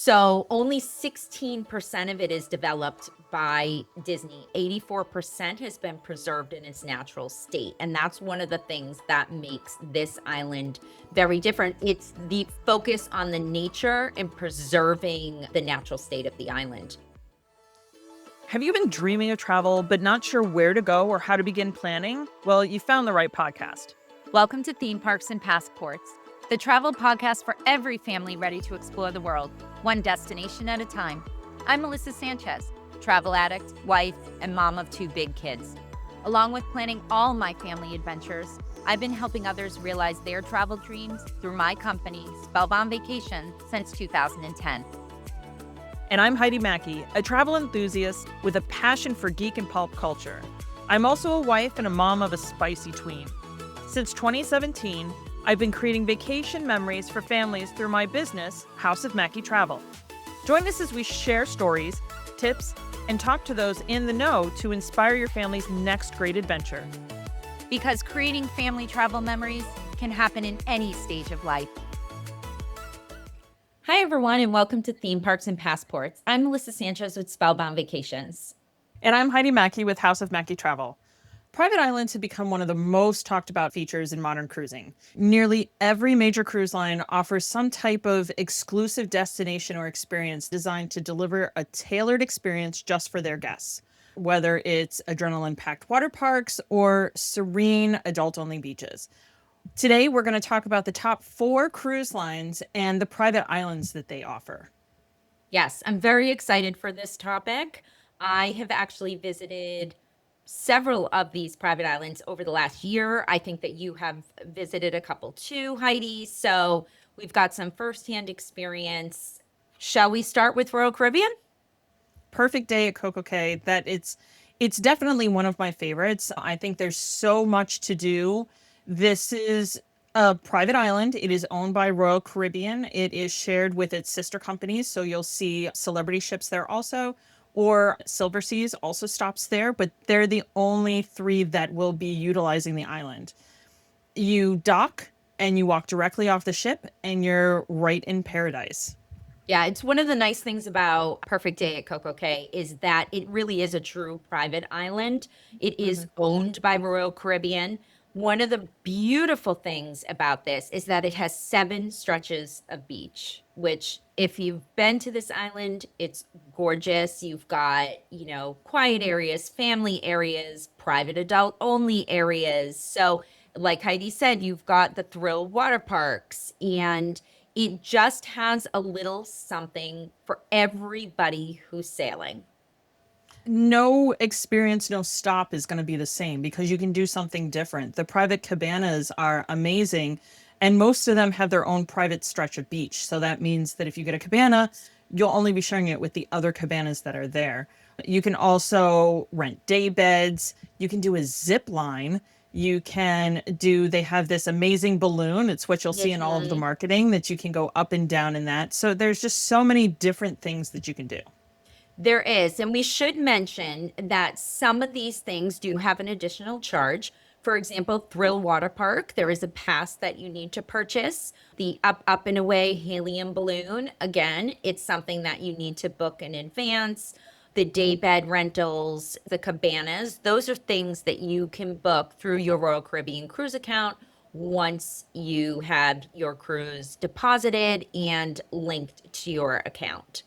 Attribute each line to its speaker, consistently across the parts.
Speaker 1: So only 16% of it is developed by Disney. 84% has been preserved in its natural state. And that's one of the things that makes this island very different. It's the focus on the nature and preserving the natural state of the island.
Speaker 2: Have you been dreaming of travel but not sure where to go or how to begin planning? Well, you found the right podcast.
Speaker 3: Welcome to Theme Parks and Passports, the travel podcast for every family ready to explore the world, one destination at a time. I'm Melissa Sanchez, travel addict, wife, and mom of 2 big kids. Along with planning all my family adventures, I've been helping others realize their travel dreams through my company, Spellbound Vacation, since 2010.
Speaker 2: And I'm Heidi Mackey, a travel enthusiast with a passion for geek and pulp culture. I'm also a wife and a mom of a spicy tween. Since 2017, I've been creating vacation memories for families through my business, House of Mackey Travel. Join us as we share stories, tips, and talk to those in the know to inspire your family's next great adventure.
Speaker 3: Because creating family travel memories can happen in any stage of life.
Speaker 1: Hi, everyone, and welcome to Theme Parks and Passports. I'm Melissa Sanchez with Spellbound Vacations.
Speaker 2: And I'm Heidi Mackey with House of Mackey Travel. Private islands have become one of the most talked about features in modern cruising. Nearly every major cruise line offers some type of exclusive destination or experience designed to deliver a tailored experience just for their guests, whether it's adrenaline-packed water parks or serene adult-only beaches. Today, we're going to talk about the top 4 cruise lines and the private islands that they offer.
Speaker 1: Yes, I'm very excited for this topic. I have actually visited several of these private islands over the last year. I think that you have visited a couple too, Heidi. So we've got some firsthand experience. Shall we start with Royal Caribbean?
Speaker 2: Perfect day at CocoCay. It's definitely one of my favorites. I think there's so much to do. This is a private island. It is owned by Royal Caribbean. It is shared with its sister companies. So you'll see celebrity ships there also, or Silver Seas also stops there, but they're the only 3 that will be utilizing the island. You dock and you walk directly off the ship and you're right in paradise.
Speaker 1: Yeah, it's one of the nice things about Perfect Day at CocoCay is that it really is a true private island. It is owned by Royal Caribbean. One of the beautiful things about this is that it has 7 stretches of beach, which if you've been to this island, it's gorgeous. You've got, quiet areas, family areas, private adult only areas. So like Heidi said, you've got the thrill water parks, and it just has a little something for everybody who's sailing.
Speaker 2: No experience, no stop is going to be the same because you can do something different. The private cabanas are amazing, and most of them have their own private stretch of beach. So that means that if you get a cabana, you'll only be sharing it with the other cabanas that are there. You can also rent day beds. You can do a zip line. They have this amazing balloon. It's what you'll see in all of the marketing, that you can go up and down in that. So there's just so many different things that you can do.
Speaker 1: There is, and we should mention that some of these things do have an additional charge. For example, Thrill Water Park, there is a pass that you need to purchase. The Up and Away helium balloon, again, it's something that you need to book in advance. The daybed rentals, the cabanas, those are things that you can book through your Royal Caribbean cruise account once you have your cruise deposited and linked to your account.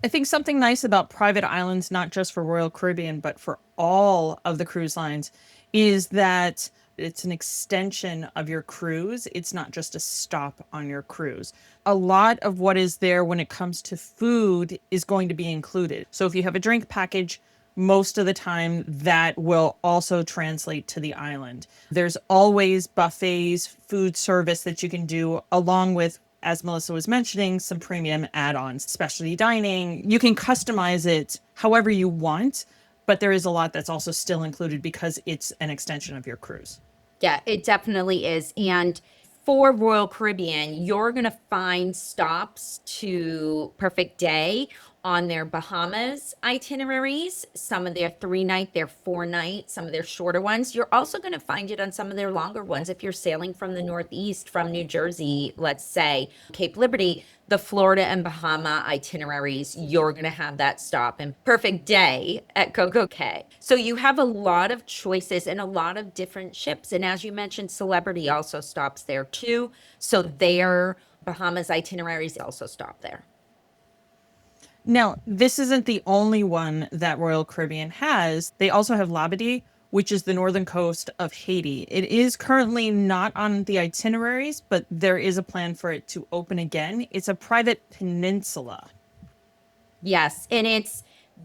Speaker 2: I think something nice about private islands, not just for Royal Caribbean, but for all of the cruise lines, is that it's an extension of your cruise. It's not just a stop on your cruise. A lot of what is there when it comes to food is going to be included. So if you have a drink package, most of the time that will also translate to the island. There's always buffets, food service that you can do, along with, as Melissa was mentioning, some premium add-ons, specialty dining. You can customize it however you want, but there is a lot that's also still included because it's an extension of your cruise.
Speaker 1: Yeah, it definitely is. And for Royal Caribbean, you're going to find stops to Perfect Day on their Bahamas itineraries, some of their 3-night, their 4-night, some of their shorter ones. You're also going to find it on some of their longer ones. If you're sailing from the Northeast, from New Jersey, let's say Cape Liberty, the Florida and Bahama itineraries, you're going to have that stop in Perfect Day at CocoCay. So you have a lot of choices and a lot of different ships. And as you mentioned, Celebrity also stops there too. So their Bahamas itineraries also stop there.
Speaker 2: Now, this isn't the only one that Royal Caribbean has. They also have Labadee, which is the northern coast of Haiti. It is currently not on the itineraries, but there is a plan for it to open again. It's a private peninsula.
Speaker 1: Yes, and it's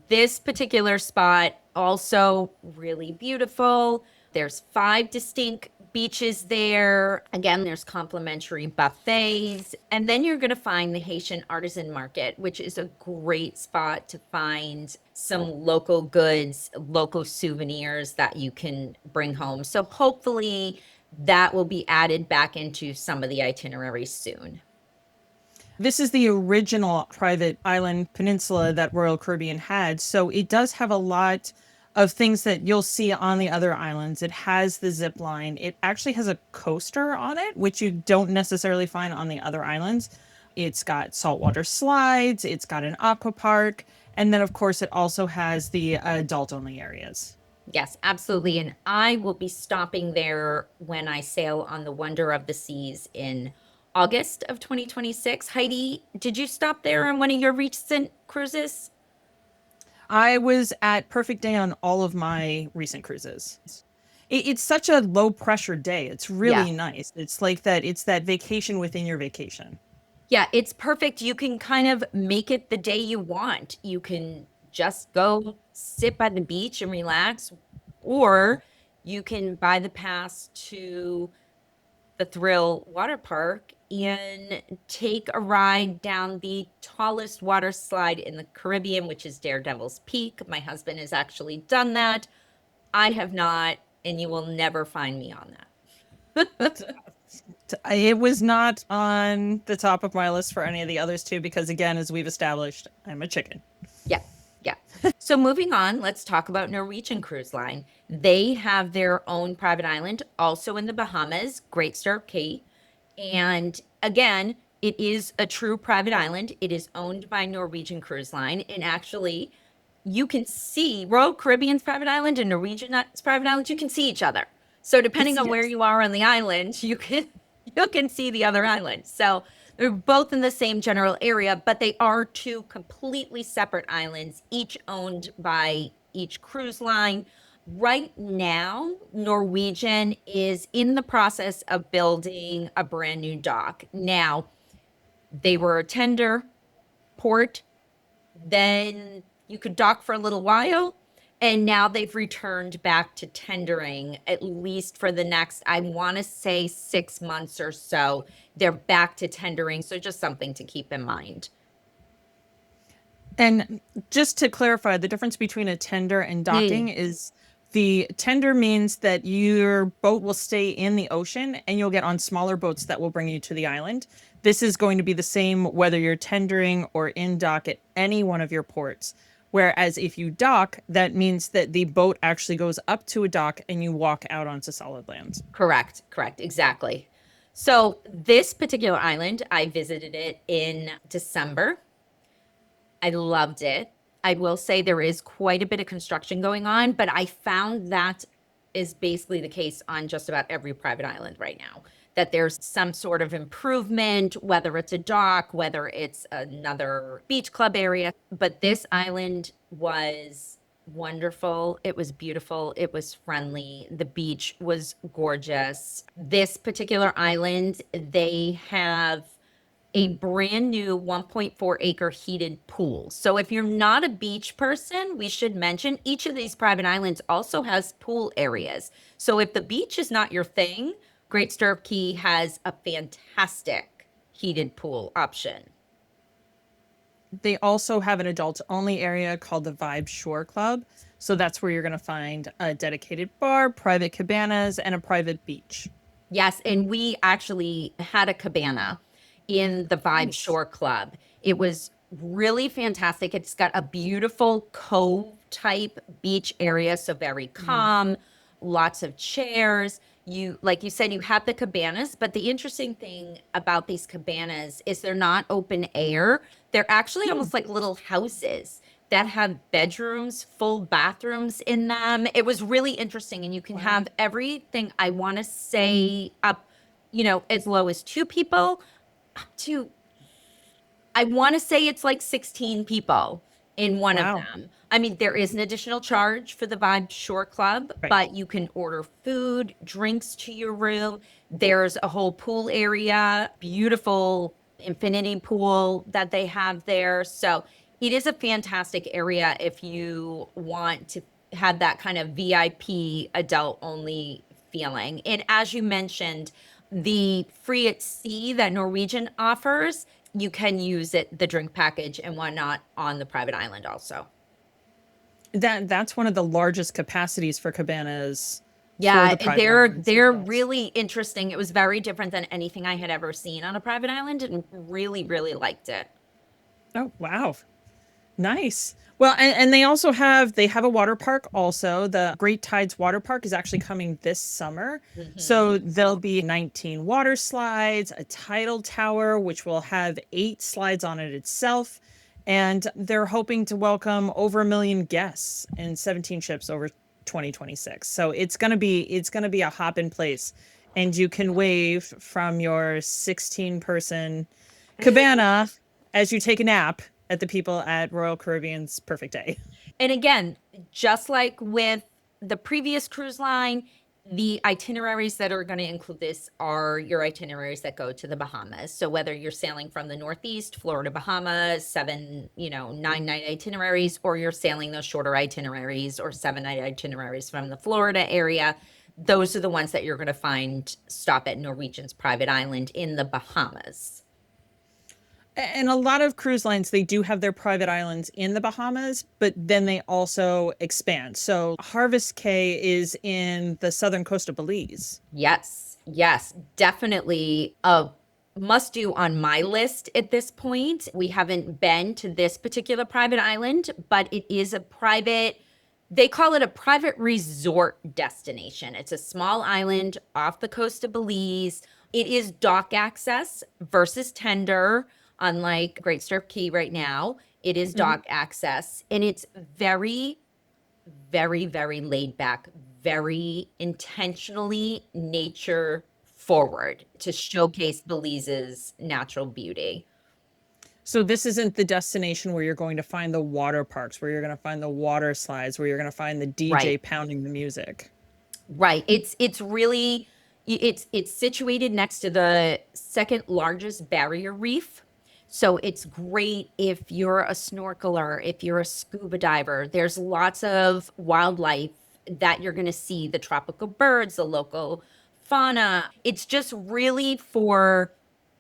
Speaker 1: this particular spot also really beautiful. There's 5 distinct beaches there. Again, there's complimentary buffets. And then you're going to find the Haitian Artisan Market, which is a great spot to find some local goods, local souvenirs that you can bring home. So hopefully that will be added back into some of the itineraries soon.
Speaker 2: This is the original private island peninsula that Royal Caribbean had. So it does have a lot of things that you'll see on the other islands. It has the zip line. It actually has a coaster on it, which you don't necessarily find on the other islands. It's got saltwater slides. It's got an aqua park. And then, of course, it also has the adult only areas.
Speaker 1: Yes, absolutely. And I will be stopping there when I sail on the Wonder of the Seas in August of 2026. Heidi, did you stop there on one of your recent cruises?
Speaker 2: I was at Perfect Day on all of my recent cruises. It's such a low pressure day. It's really nice. It's like that. It's that vacation within your vacation.
Speaker 1: Yeah, it's perfect. You can kind of make it the day you want. You can just go sit by the beach and relax, or you can buy the pass to the Thrill water park and take a ride down the tallest water slide in the Caribbean, which is Daredevil's Peak. My husband has actually done that. I have not, and you will never find me on that.
Speaker 2: It was not on the top of my list for any of the others too, because again, as we've established, I'm a chicken.
Speaker 1: Yeah. Yeah. So moving on, let's talk about Norwegian Cruise Line. They have their own private island, also in the Bahamas, Great Stirrup Caye. And again, it is a true private island. It is owned by Norwegian Cruise Line. And actually, you can see Royal Caribbean's private island and Norwegian's private island. You can see each other. So depending on where you are on the island, you can see the other island. So they're both in the same general area, but they are 2 completely separate islands, each owned by each cruise line. Right now, Norwegian is in the process of building a brand new dock. Now, they were a tender port, then you could dock for a little while, and now they've returned back to tendering, at least for the next, I want to say 6 months or so. They're back to tendering. So just something to keep in mind.
Speaker 2: And just to clarify, the difference between a tender and docking is the tender means that your boat will stay in the ocean and you'll get on smaller boats that will bring you to the island. This is going to be the same whether you're tendering or in dock at any one of your ports. Whereas if you dock, that means that the boat actually goes up to a dock and you walk out onto solid land.
Speaker 1: Correct, exactly. So this particular island, I visited it in December. I loved it. I will say there is quite a bit of construction going on, but I found that is basically the case on just about every private island right now, that there's some sort of improvement, whether it's a dock, whether it's another beach club area. But this island was wonderful. It was beautiful. It was friendly. The beach was gorgeous. This particular island, they have a brand new 1.4 acre heated pool. So if you're not a beach person, we should mention each of these private islands also has pool areas. So if the beach is not your thing, Great Stirrup Caye has a fantastic heated pool option.
Speaker 2: They also have an adults only area called the Vibe Shore Club. So that's where you're going to find a dedicated bar, private cabanas, and a private beach.
Speaker 1: Yes, and we actually had a cabana in the Vibe Shore Club. It was really fantastic. It's got a beautiful cove type beach area, so very calm, lots of chairs. You, like you said, you have the cabanas, but the interesting thing about these cabanas is they're not open air. They're actually almost like little houses that have bedrooms, full bathrooms in them. It was really interesting, and you can have everything, I want to say, up, as low as 2 people up to, I want to say it's like 16 people in one of
Speaker 2: Wow.
Speaker 1: them. I mean, there is an additional charge for the Vibe Shore Club,
Speaker 2: Right.
Speaker 1: but you can order food, drinks to your room. There's a whole pool area, beautiful infinity pool that they have there. So it is a fantastic area if you want to have that kind of VIP adult only feeling. And as you mentioned, the free at sea that Norwegian offers, you can use it, the drink package and whatnot, on the private island also.
Speaker 2: That's one of the largest capacities for cabanas for
Speaker 1: Yeah,
Speaker 2: the private
Speaker 1: they're
Speaker 2: islands as
Speaker 1: they're
Speaker 2: well.
Speaker 1: really interesting. It was very different than anything I had ever seen on a private island, and really, really liked it.
Speaker 2: Oh, wow. Nice. Well, and they have a water park also. The Great Tides Water Park is actually coming this summer. So there'll be 19 water slides, a tidal tower, which will have 8 slides on it itself. And they're hoping to welcome over 1 million guests and 17 ships over 2026. So it's gonna be a hop in place. And you can wave from your 16-person cabana as you take a nap at the people at Royal Caribbean's Perfect Day.
Speaker 1: And again, just like with the previous cruise line, the itineraries that are going to include this are your itineraries that go to the Bahamas. So whether you're sailing from the Northeast, Florida, Bahamas, 9-night itineraries, or you're sailing those shorter itineraries or 7-night itineraries from the Florida area, those are the ones that you're going to find stop at Norwegian's private island in the Bahamas.
Speaker 2: And a lot of cruise lines, they do have their private islands in the Bahamas, but then they also expand. So Harvest Caye is in the southern coast of Belize.
Speaker 1: Yes, yes, definitely a must do on my list at this point. We haven't been to this particular private island, but it is a private, they call it a private resort destination. It's a small island off the coast of Belize. It is dock access versus tender, unlike Great Stirrup Caye right now. It is dock access, and it's very, very, very laid back, very intentionally nature forward to showcase Belize's natural beauty.
Speaker 2: So this isn't the destination where you're going to find the water parks, where you're going to find the water slides, where you're going to find the DJ
Speaker 1: Right.
Speaker 2: pounding the music.
Speaker 1: Right. It's really it's situated next to the second largest barrier reef. So it's great if you're a snorkeler, if you're a scuba diver. There's lots of wildlife that you're going to see, the tropical birds, the local fauna. It's just really for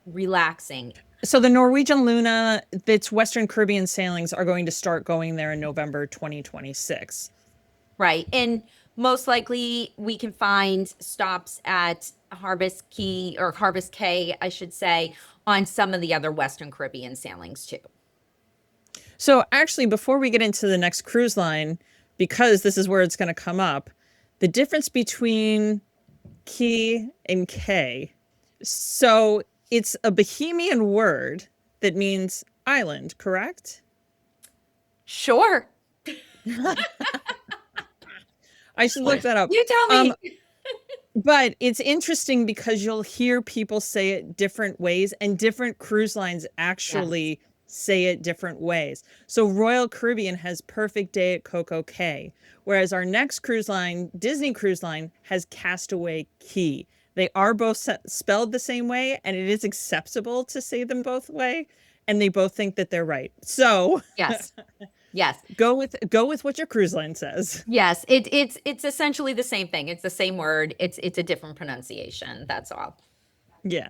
Speaker 1: relaxing.
Speaker 2: So the Norwegian Luna, its Western Caribbean sailings are going to start going there in November 2026.
Speaker 1: Right. And most likely we can find stops at Harvest Key or Harvest Caye, I should say, on some of the other Western Caribbean sailings too.
Speaker 2: So actually, before we get into the next cruise line, because this is where it's going to come up, the difference between Caye and Caye. So it's a Bohemian word that means island, correct?
Speaker 1: Sure.
Speaker 2: I should look that up.
Speaker 1: You tell me.
Speaker 2: But it's interesting because you'll hear people say it different ways, and different cruise lines actually say it different ways. So Royal Caribbean has Perfect Day at CocoCay, whereas our next cruise line, Disney Cruise Line, has Castaway Caye. They are both spelled the same way, and it is acceptable to say them both way, and they both think that they're right. So
Speaker 1: Yes. Yes.
Speaker 2: go with what your cruise line says.
Speaker 1: Yes. It's essentially the same thing. It's the same word. It's a different pronunciation. That's all.
Speaker 2: Yeah.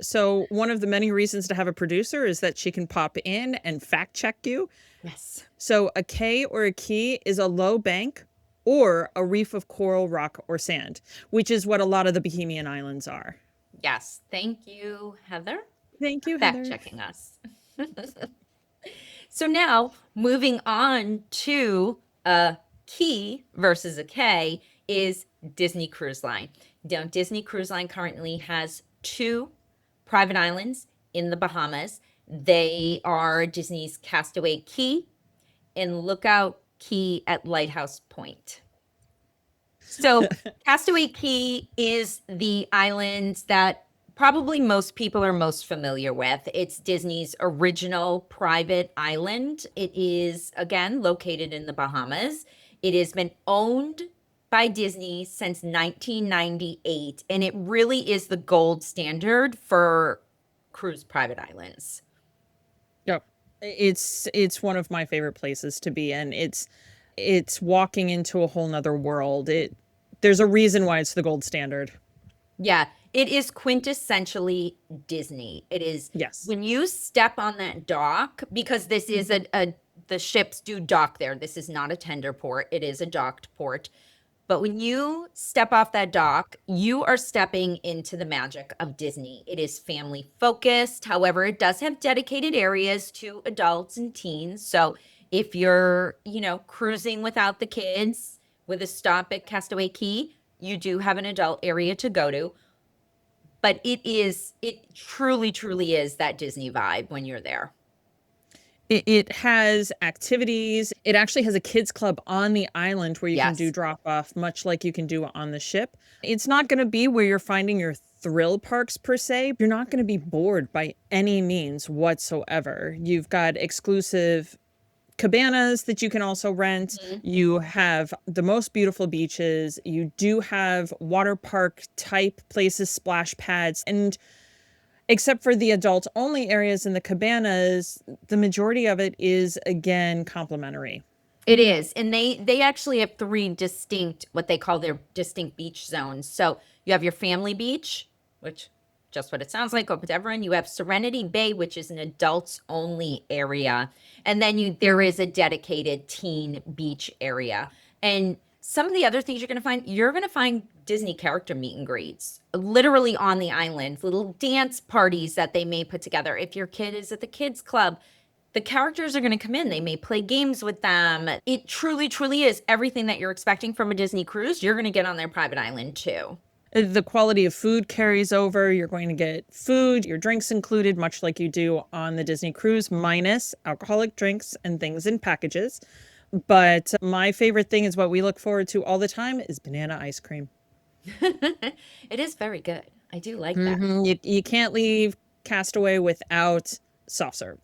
Speaker 2: So one of the many reasons to have a producer is that she can pop in and fact check you.
Speaker 1: Yes.
Speaker 2: So a cay or a key is a low bank or a reef of coral, rock, or sand, which is what a lot of the Bohemian Islands are.
Speaker 1: Yes. Thank you, Heather,
Speaker 2: Thank you,
Speaker 1: fact
Speaker 2: Heather.
Speaker 1: checking us. So now moving on to a Key versus a Caye is Disney Cruise Line. Now, Disney Cruise Line currently has two private islands in the Bahamas. They are Disney's Castaway Caye and Lookout Caye at Lighthouse Point. So Castaway Caye is the island that probably most people are most familiar with. It's Disney's original private island. It is, again, located in the Bahamas. It has been owned by Disney since 1998, and it really is the gold standard for cruise private islands.
Speaker 2: Yep. It's one of my favorite places to be in. It's walking into a whole nother world. There's a reason why it's the gold standard.
Speaker 1: Yeah, it is quintessentially Disney. It is
Speaker 2: Yes.
Speaker 1: when you step on that dock, because this is the ships do dock there. This is not a tender port. It is a docked port. But when you step off that dock, you are stepping into the magic of Disney. It is family focused. However, it does have dedicated areas to adults and teens. So if you're, cruising without the kids with a stop at Castaway Caye, you do have an adult area to go to. But it truly, truly is that Disney vibe when you're there.
Speaker 2: It has activities. It actually has a kids club on the island where you can do
Speaker 1: Yes.
Speaker 2: drop off, much like you can do on the ship. It's not going to be where you're finding your thrill parks per se. You're not going to be bored by any means whatsoever. You've got exclusive cabanas that you can also rent. You have the most beautiful beaches. You do have water park type places, splash pads, and except for the adult only areas in the cabanas, the majority of it is again complimentary.
Speaker 1: It is. And they actually have three distinct, what they call their distinct beach zones. So you have your family beach, which just what it sounds like, open to everyone. You have Serenity Bay, which is an adults only area. And then there is a dedicated teen beach area. And some of the other things you're going to find Disney character meet and greets literally on the island, little dance parties that they may put together. If your kid is at the kids club, the characters are going to come in. They may play games with them. It truly, truly is everything that you're expecting from a Disney cruise. You're going to get on their private island too.
Speaker 2: The quality of food carries over. You're going to get food, your drinks included, much like you do on the Disney cruise, minus alcoholic drinks and things in packages. But my favorite thing is what we look forward to all the time is banana ice cream.
Speaker 1: It is very good. I do like that.
Speaker 2: You can't leave Castaway without soft serve.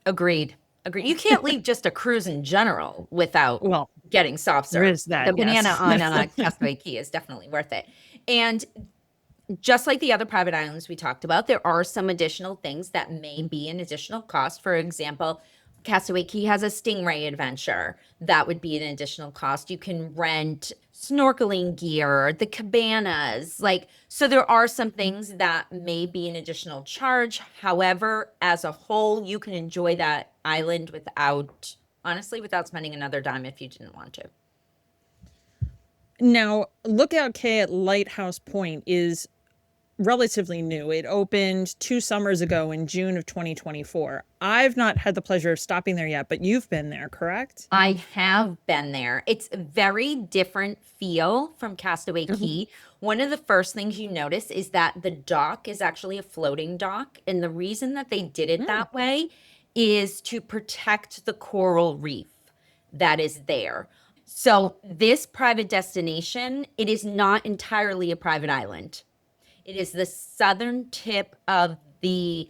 Speaker 1: Agreed. You can't leave just a cruise in general without getting soft serve.
Speaker 2: There is that.
Speaker 1: The banana
Speaker 2: yes.
Speaker 1: on Castaway Caye is definitely worth it. And just like the other private islands we talked about, there are some additional things that may be an additional cost. For example, Castaway Caye has a stingray adventure. That would be an additional cost. You can rent snorkeling gear, the cabanas, so there are some things that may be an additional charge. However, as a whole, you can enjoy that island without spending another dime if you didn't want to.
Speaker 2: Now, Lookout Caye at Lighthouse Point is relatively new. It opened 2 summers ago in June of 2024. I've not had the pleasure of stopping there yet, but you've been there, correct?
Speaker 1: I have been there. It's a very different feel from Castaway Caye. One of the first things you notice is that the dock is actually a floating dock. And the reason that they did it that way is to protect the coral reef that is there. So this private destination, it is not entirely a private island. It is the southern tip of the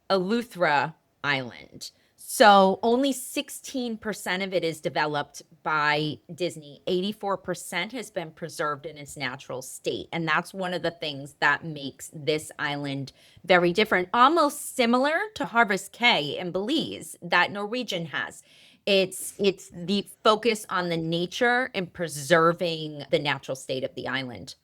Speaker 1: Eleuthera Island. So only 16% of it is developed by Disney. 84% has been preserved in its natural state. And that's one of the things that makes this island very different, almost similar to Harvest Caye in Belize that Norwegian has. It's the focus on the nature and preserving the natural state of the island.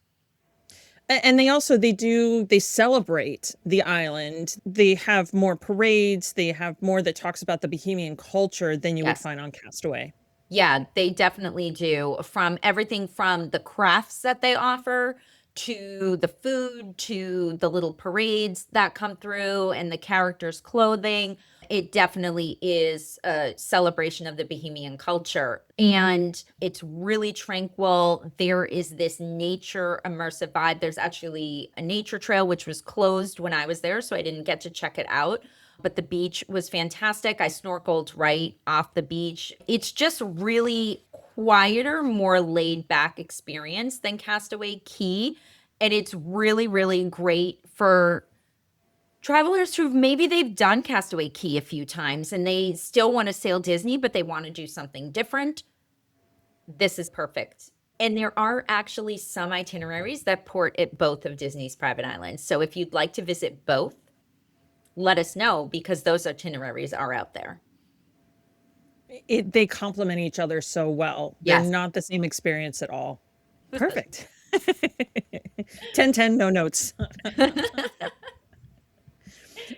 Speaker 2: And they celebrate the island. They have more parades. They have more that talks about the Bohemian culture than you would find on Castaway.
Speaker 1: Yeah, they definitely do. From everything from the crafts that they offer to the food to the little parades that come through and the characters' clothing. it definitely is a celebration of the Bohemian culture. And it's really tranquil. There is this nature immersive vibe. There's actually a nature trail, which was closed when I was there, so I didn't get to check it out. But the beach was fantastic. I snorkeled right off the beach. It's just really quieter, more laid back experience than Castaway Caye. And it's really, really great for travelers who maybe they've done Castaway Caye a few times and they still want to sail Disney, but they want to do something different. This is perfect. And there are actually some itineraries that port at both of Disney's private islands. So if you'd like to visit both, let us know because those itineraries are out there.
Speaker 2: They complement each other so well. They're
Speaker 1: Yes.
Speaker 2: not the same experience at all. Perfect. 10-10, no notes.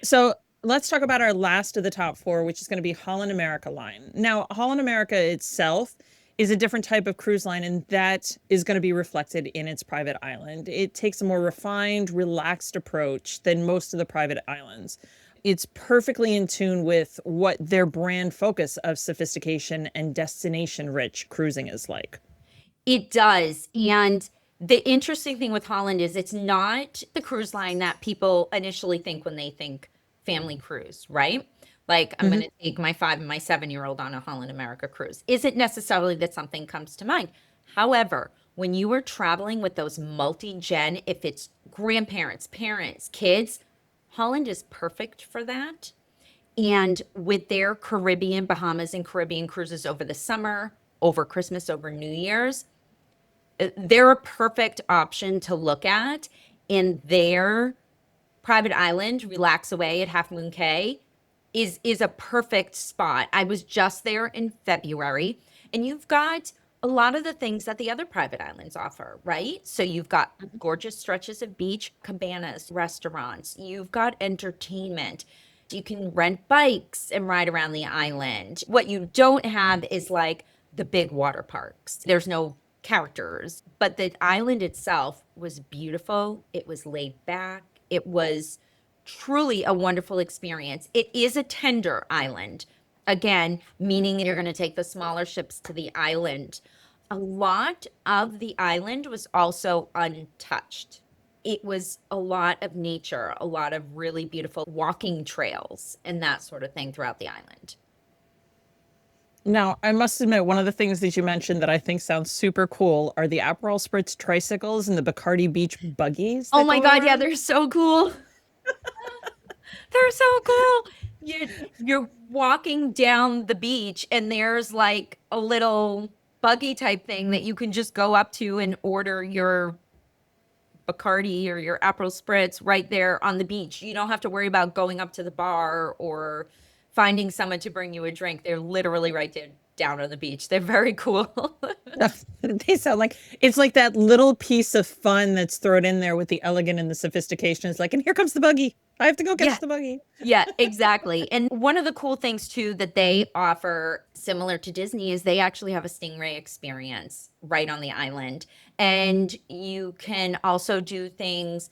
Speaker 2: So let's talk about our last of the top four, which is going to be Holland America Line. Now, Holland America itself is a different type of cruise line, and that is going to be reflected in its private island. It takes a more refined, relaxed approach than most of the private islands. It's perfectly in tune with what their brand focus of sophistication and destination-rich cruising is like.
Speaker 1: It does. And the interesting thing with Holland is it's not the cruise line that people initially think when they think family cruise, right? Like, I'm going to take my 5 and my 7-year-old on a Holland America cruise. Isn't necessarily that something comes to mind. However, when you are traveling with those multi-gen, if it's grandparents, parents, kids, Holland is perfect for that. And with their Caribbean, Bahamas and Caribbean cruises over the summer, over Christmas, over New Year's, they're a perfect option to look at in their private island. Relax Away at Half Moon Cay is a perfect spot. I was just there in February, and you've got a lot of the things that the other private islands offer, right? So you've got gorgeous stretches of beach, cabanas, restaurants. You've got entertainment. You can rent bikes and ride around the island. What you don't have is like the big water parks. There's no characters, but the island itself was beautiful. It was laid back. It was truly a wonderful experience. It is a tender island, again, meaning you're going to take the smaller ships to the island. A lot of the island was also untouched. It was a lot of nature, a lot of really beautiful walking trails and that sort of thing throughout the island.
Speaker 2: Now, I must admit, one of the things that you mentioned that I think sounds super cool are the Aperol Spritz tricycles and the Bacardi Beach buggies.
Speaker 1: Oh my God, yeah, they're so cool. They're so cool. You're walking down the beach and there's like a little buggy type thing that you can just go up to and order your Bacardi or your Aperol Spritz right there on the beach. You don't have to worry about going up to the bar or finding someone to bring you a drink. They're literally right there down on the beach. They're very cool.
Speaker 2: They sound like it's like that little piece of fun that's thrown in there with the elegant and the sophistication. It's like, and here comes the buggy. I have to go catch the buggy.
Speaker 1: Yeah, exactly. And one of the cool things too that they offer similar to Disney is they actually have a stingray experience right on the island. And you can also do things,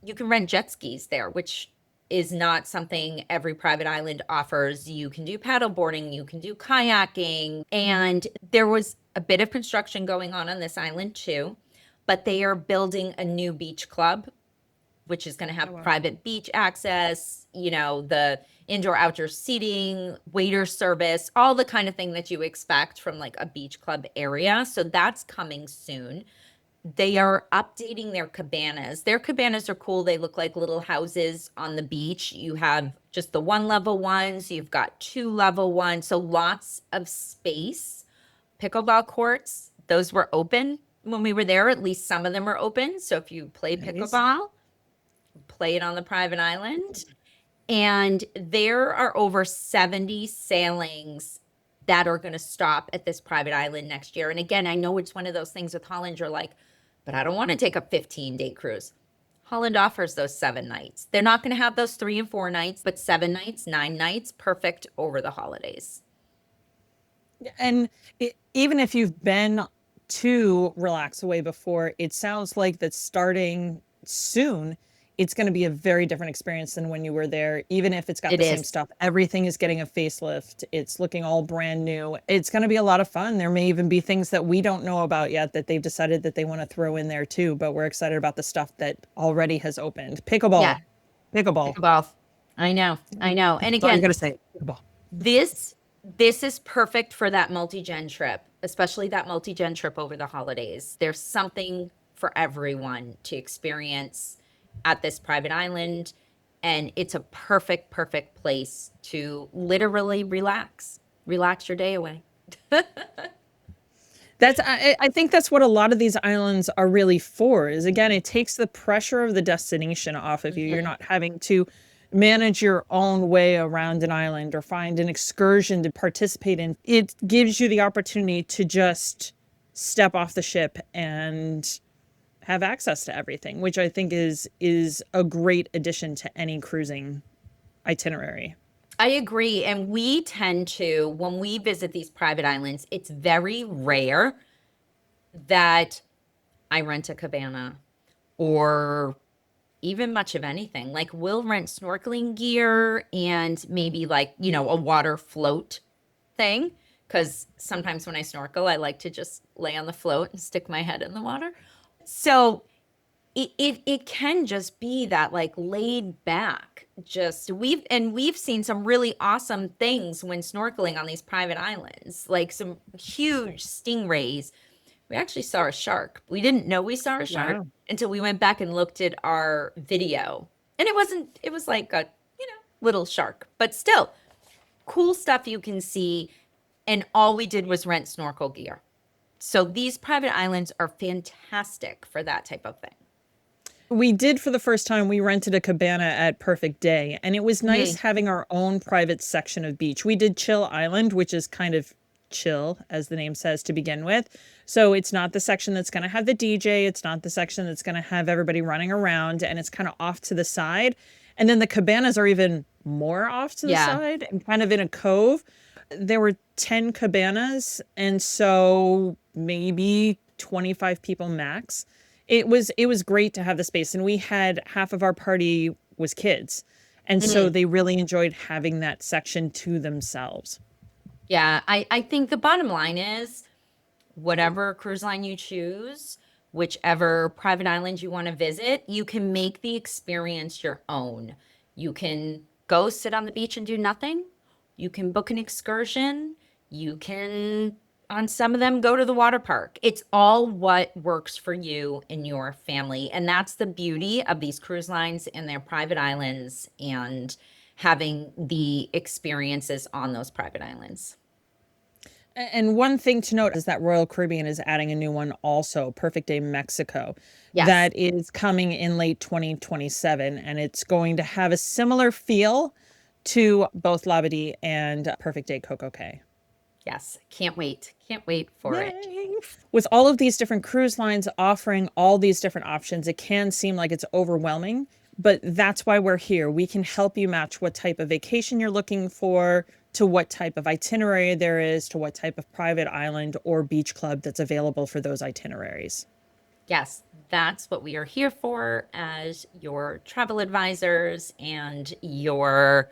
Speaker 1: you can rent jet skis there, which is not something every private island offers. You can do paddle boarding, you can do kayaking, and there was a bit of construction going on this island too, but they are building a new beach club, which is going to have private beach access, you know, the indoor outdoor seating, waiter service, all the kind of thing that you expect from like a beach club area. So that's coming soon. They are updating their cabanas. Their cabanas are cool. They look like little houses on the beach. You have just the 1-level ones. You've got 2-level ones. So lots of space. Pickleball courts, those were open when we were there. At least some of them are open. So if you play pickleball, play it on the private island. And there are over 70 sailings that are going to stop at this private island next year. And again, I know it's one of those things with Holland, you're like, but I don't want to take a 15-day cruise. Holland offers those 7 nights. They're not going to have those 3 and 4 nights, but 7 nights, 9 nights, perfect over the holidays.
Speaker 2: And even if you've been to Relax Away before, it sounds like that starting soon it's going to be a very different experience than when you were there, even if it's got
Speaker 1: It
Speaker 2: the same
Speaker 1: is.
Speaker 2: stuff. Everything is getting a facelift. It's looking all brand new. It's going to be a lot of fun. There may even be things that we don't know about yet that they've decided that they want to throw in there too, but we're excited about the stuff that already has opened.
Speaker 1: Yeah.
Speaker 2: Pickleball.
Speaker 1: Pickleball. I know. And
Speaker 2: That's all you
Speaker 1: again,
Speaker 2: got to say. Pickleball.
Speaker 1: this is perfect for that multi-gen trip, especially that multi-gen trip over the holidays. There's something for everyone to experience at this private island, and it's a perfect place to literally relax your day away.
Speaker 2: I think that's what a lot of these islands are really for, is again, it takes the pressure of the destination off of you. You're not having to manage your own way around an island or find an excursion to participate in. It gives you the opportunity to just step off the ship and have access to everything, which I think is a great addition to any cruising itinerary.
Speaker 1: I agree. And we tend to, when we visit these private islands, it's very rare that I rent a cabana or even much of anything. Like we'll rent snorkeling gear and maybe like, a water float thing. Because sometimes when I snorkel, I like to just lay on the float and stick my head in the water. So it can just be that like laid back, just we've seen some really awesome things when snorkeling on these private islands, like some huge stingrays. We actually saw a shark. We didn't know we saw a shark until we went back and looked at our video. And it was like a, little shark, but still cool stuff you can see. And all we did was rent snorkel gear. So these private islands are fantastic for that type of thing.
Speaker 2: We did, for the first time, we rented a cabana at Perfect Day, and it was nice having our own private section of beach. We did Chill Island, which is kind of chill, as the name says, to begin with. So it's not the section that's going to have the DJ. It's not the section that's going to have everybody running around, and it's kind of off to the side. And then the cabanas are even more off to the side and kind of in a cove. There were 10 cabanas, and so maybe 25 people max. It was great to have the space, and we had half of our party was kids, and so they really enjoyed having that section to themselves.
Speaker 1: Yeah, I think the bottom line is whatever cruise line you choose, whichever private island you want to visit, you can make the experience your own. You can go sit on the beach and do nothing. You can book an excursion. You can, on some of them, go to the water park. It's all what works for you and your family. And that's the beauty of these cruise lines and their private islands and having the experiences on those private islands.
Speaker 2: And one thing to note is that Royal Caribbean is adding a new one also, Perfect Day Mexico, that is coming in late 2027. And it's going to have a similar feel to both Labadee and Perfect Day CocoCay.
Speaker 1: Yes, can't wait. Can't wait for it.
Speaker 2: With all of these different cruise lines offering all these different options, it can seem like it's overwhelming, but that's why we're here. We can help you match what type of vacation you're looking for to what type of itinerary there is, to what type of private island or beach club that's available for those itineraries.
Speaker 1: Yes, that's what we are here for as your travel advisors and your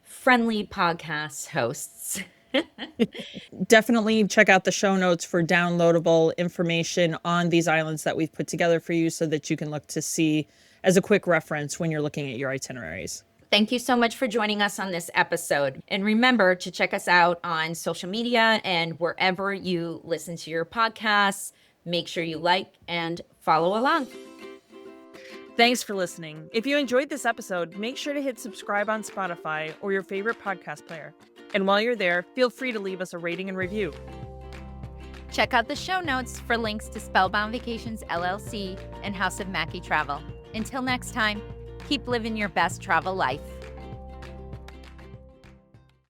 Speaker 1: friendly podcast hosts.
Speaker 2: Definitely check out the show notes for downloadable information on these islands that we've put together for you so that you can look to see as a quick reference when you're looking at your itineraries.
Speaker 1: Thank you so much for joining us on this episode. And remember to check us out on social media and wherever you listen to your podcasts. Make sure you like and follow along.
Speaker 2: Thanks for listening. If you enjoyed this episode, make sure to hit subscribe on Spotify or your favorite podcast player. And while you're there, feel free to leave us a rating and review.
Speaker 3: Check out the show notes for links to Spellbound Vacations LLC and House of Mackie Travel. Until next time, keep living your best travel life.